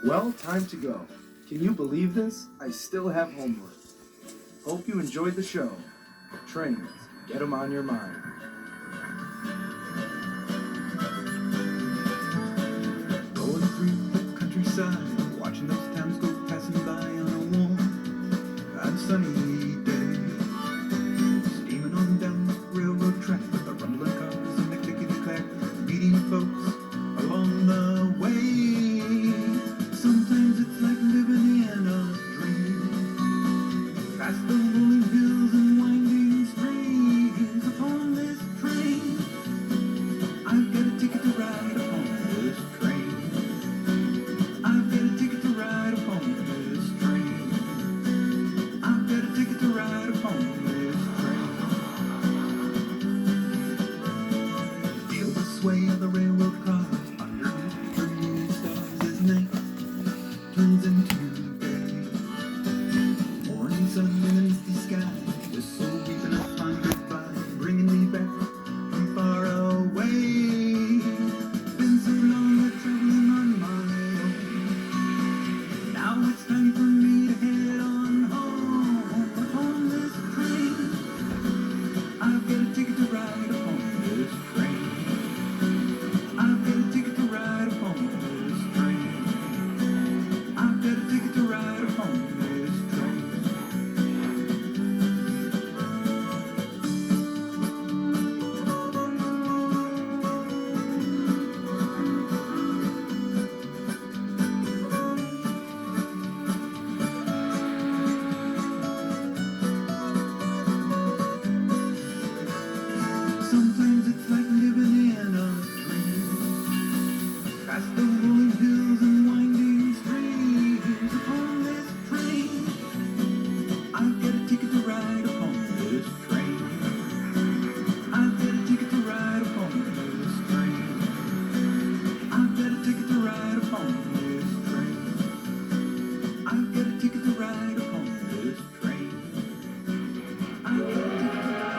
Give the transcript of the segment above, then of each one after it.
Well, time to go. Can you believe this? I still have homework. Hope you enjoyed the show. Trains, get 'em on your mind. Rolling through the countryside, watching those towns go passing by on a warm and sunny day. Steaming on down the railroad track with the rumbling cars and the clickety-clack, meeting folks along the way. Sometimes it's like living in a dream. Past the rolling hills and winding streams upon this train. I've got a ticket to ride upon this train. I've got a ticket to ride upon this train. I've got a ticket to ride upon this train. Feel the sway of the railroad cars underneath pretty stars as night turns into day. Morning sun in the misty sky, whistle beeping a fine goodbye, bringing me back from far away. Been so long a traveling on my own. Now it's time for me to head on home upon this train. I've got a ticket to ride upon this train. I've got a ticket to ride upon this train. I've got a ticket to ride upon this train. Sometimes it's like living in a dream. Past the rolling hills and winding streams upon this train. I've got a ticket to ride upon this train. I've got a ticket to ride upon this train. I've got a ticket to ride upon this train. I've got a ticket to ride upon this train. I've got a ticket to ride.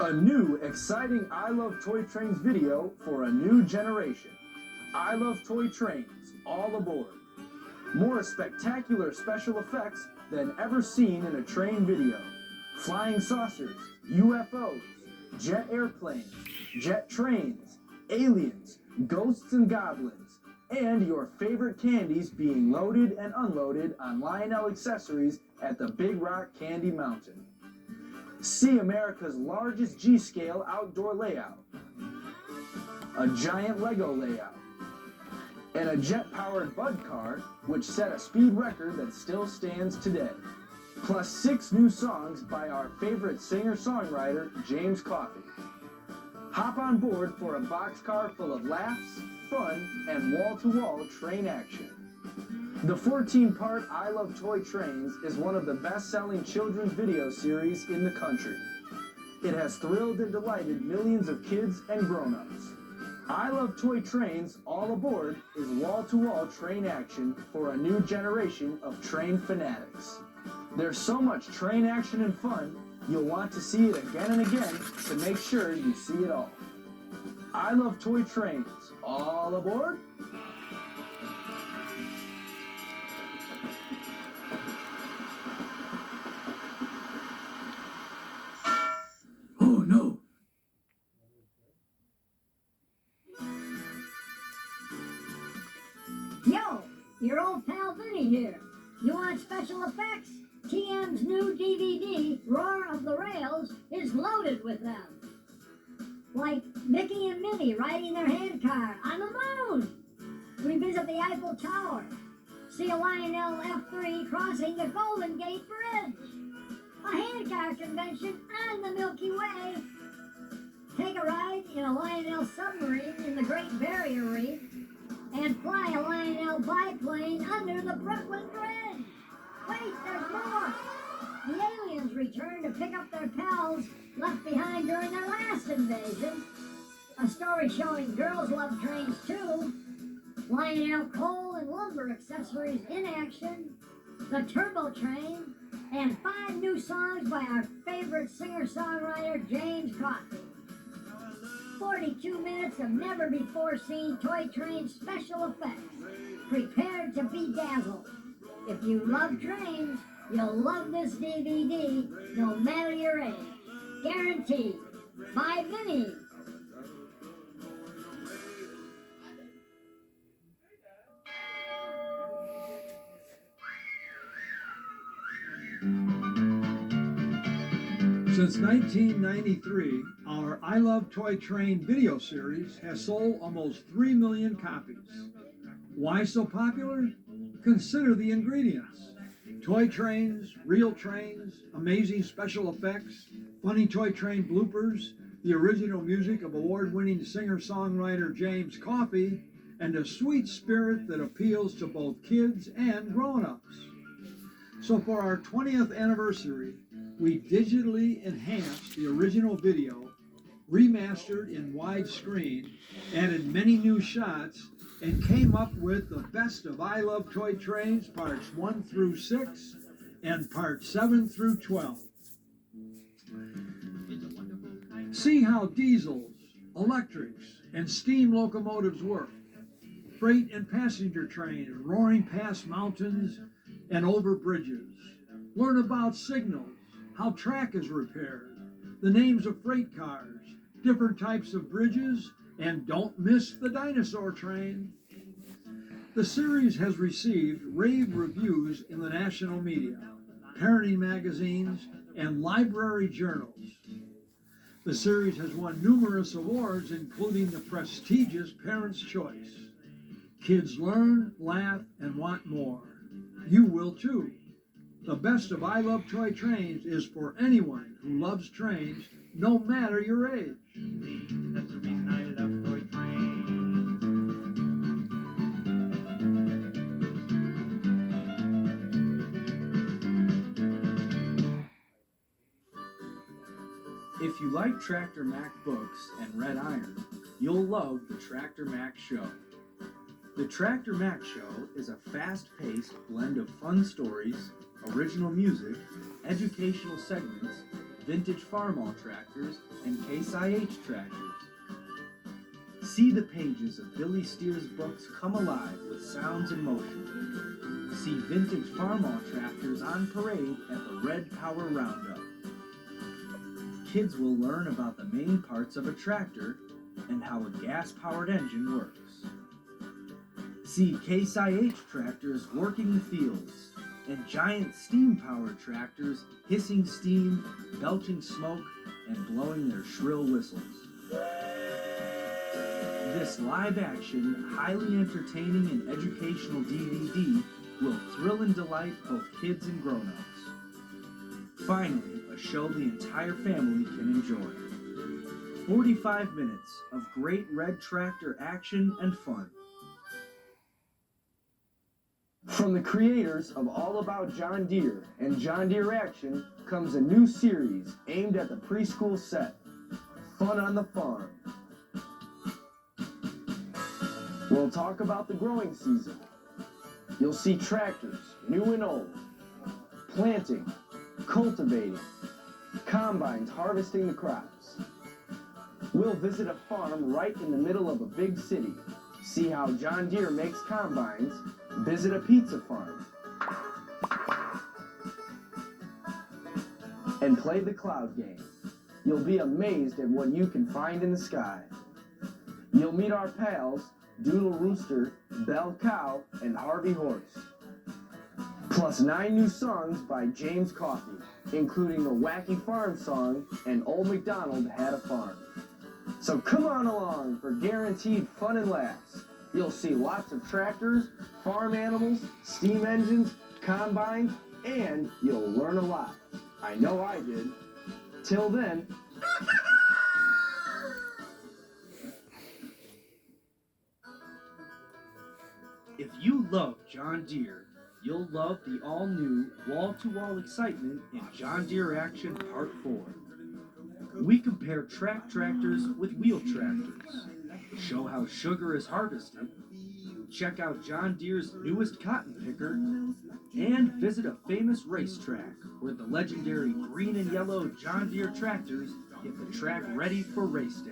A new, exciting I Love Toy Trains video for a new generation. I Love Toy Trains, all aboard. More spectacular special effects than ever seen in a train video. Flying saucers, UFOs, jet airplanes, jet trains, aliens, ghosts and goblins, and your favorite candies being loaded and unloaded on Lionel Accessories at the Big Rock Candy Mountain. See America's largest G-scale outdoor layout, a giant Lego layout, and a jet-powered Bud car, which set a speed record that still stands today. Plus 6 new songs by our favorite singer-songwriter, James Coffey. Hop on board for a boxcar full of laughs, fun, and wall-to-wall train action. The 14-part I Love Toy Trains is one of the best-selling children's video series in the country. It has thrilled and delighted millions of kids and grown-ups. I Love Toy Trains, all aboard, is wall-to-wall train action for a new generation of train fanatics. There's so much train action and fun, you'll want to see it again and again to make sure you see it all. I Love Toy Trains, all aboard? Oh no! Yo, your old pal Vinny here. You want special effects? TM's new DVD, Roar of the Rails, is loaded with them. Like Mickey and Minnie riding their handcar on the moon. Revisit the Eiffel Tower. See a Lionel F3 crossing the Golden Gate Bridge. A handcar convention on the Milky Way. Take a ride in a Lionel submarine in the Great Barrier Reef. And fly a Lionel biplane under the Brooklyn Bridge. Wait, there's more! The aliens return to pick up their pals left behind during their last invasion. A story showing girls love trains too. Laying out coal and lumber accessories in action. The Turbo Train. And 5 new songs by our favorite singer-songwriter James Coffey. 42 minutes of never-before-seen Toy Train special effects. Prepared to be dazzled. If you love trains, you'll love this DVD, no matter your age. Guaranteed. By Vinny. Since 1993, our I Love Toy Train video series has sold almost 3 million copies. Why so popular? Consider the ingredients. Toy trains, real trains, amazing special effects, funny toy train bloopers, the original music of award-winning singer-songwriter James Coffey, and a sweet spirit that appeals to both kids and grown-ups. So for our 20th anniversary, we digitally enhanced the original video, remastered in widescreen, added many new shots, and came up with the best of I Love Toy Trains parts 1 through 6 and parts 7 through 12. See how diesels, electrics, and steam locomotives work. Freight and passenger trains roaring past mountains and over bridges. Learn about signals, how track is repaired, the names of freight cars, different types of bridges, and don't miss the dinosaur train. The series has received rave reviews in the national media, parenting magazines, and library journals. The series has won numerous awards, including the prestigious Parents' Choice. Kids learn, laugh, and want more. You will too. The best of I Love Toy Trains is for anyone who loves trains, no matter your age. That's the reason I love Toy Train. If you like Tractor Mac books and Red Iron, you'll love the Tractor Mac Show. The Tractor Mac Show is a fast-paced blend of fun stories, original music, educational segments, vintage Farmall tractors, and Case IH tractors. See the pages of Billy Steer's books come alive with sounds and motion. See vintage Farmall tractors on parade at the Red Power Roundup. Kids will learn about the main parts of a tractor and how a gas-powered engine works. See Case IH tractors working the fields, and giant steam-powered tractors hissing steam, belching smoke, and blowing their shrill whistles. This live-action, highly entertaining and educational DVD will thrill and delight both kids and grown-ups. Finally, a show the entire family can enjoy. 45 minutes of great red tractor action and fun. From the creators of All About John Deere and John Deere Action comes a new series aimed at the preschool set, Fun on the Farm. We'll talk about the growing season. You'll see tractors, new and old, planting, cultivating, combines harvesting the crops. We'll visit a farm right in the middle of a big city, see how John Deere makes combines, visit a pizza farm, and play the cloud game. You'll be amazed at what you can find in the sky. You'll meet our pals, Doodle Rooster, Bell Cow, and Harvey Horse. Plus 9 new songs by James Coffey, including the Wacky Farm song and Old MacDonald Had a Farm. So come on along for guaranteed fun and laughs. You'll see lots of tractors, farm animals, steam engines, combines, and you'll learn a lot. I know I did. Till then... If you love John Deere, You'll love the all-new wall-to-wall excitement in John Deere Action Part 4. We compare track tractors with wheel tractors, show how sugar is harvested, check out John Deere's newest cotton picker, and visit a famous racetrack where the legendary green and yellow John Deere tractors get the track ready for race day.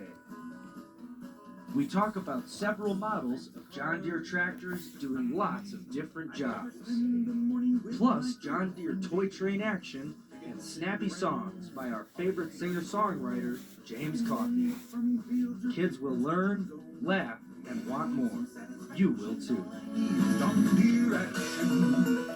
We talk about several models of John Deere tractors doing lots of different jobs. Plus, John Deere toy train action and snappy songs by our favorite singer-songwriter, James Coffey. Kids will learn, laugh, and want more. You will too. John Deere action.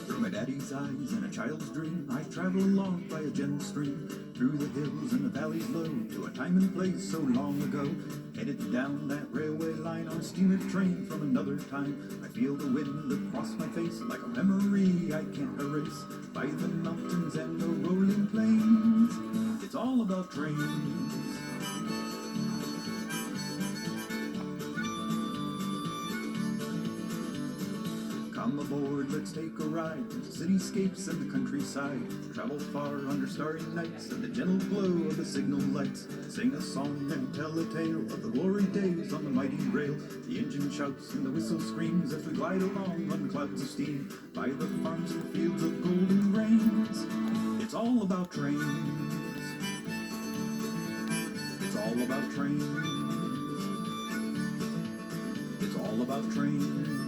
Through my daddy's eyes and a child's dream, I travel along by a gentle stream, through the hills and the valleys low, to a time and place so long ago. Headed down that railway line on a steamer train from another time. I feel the wind across my face like a memory I can't erase. By the mountains and the rolling plains, it's all about trains. Come aboard, let's take a ride to cityscapes and the countryside. Travel far under starry nights and the gentle glow of the signal lights. Sing a song and tell a tale of the glory days on the mighty rail. The engine shouts and the whistle screams as we glide along on clouds of steam. By the farms and fields of golden grains, it's all about trains. It's all about trains. It's all about trains.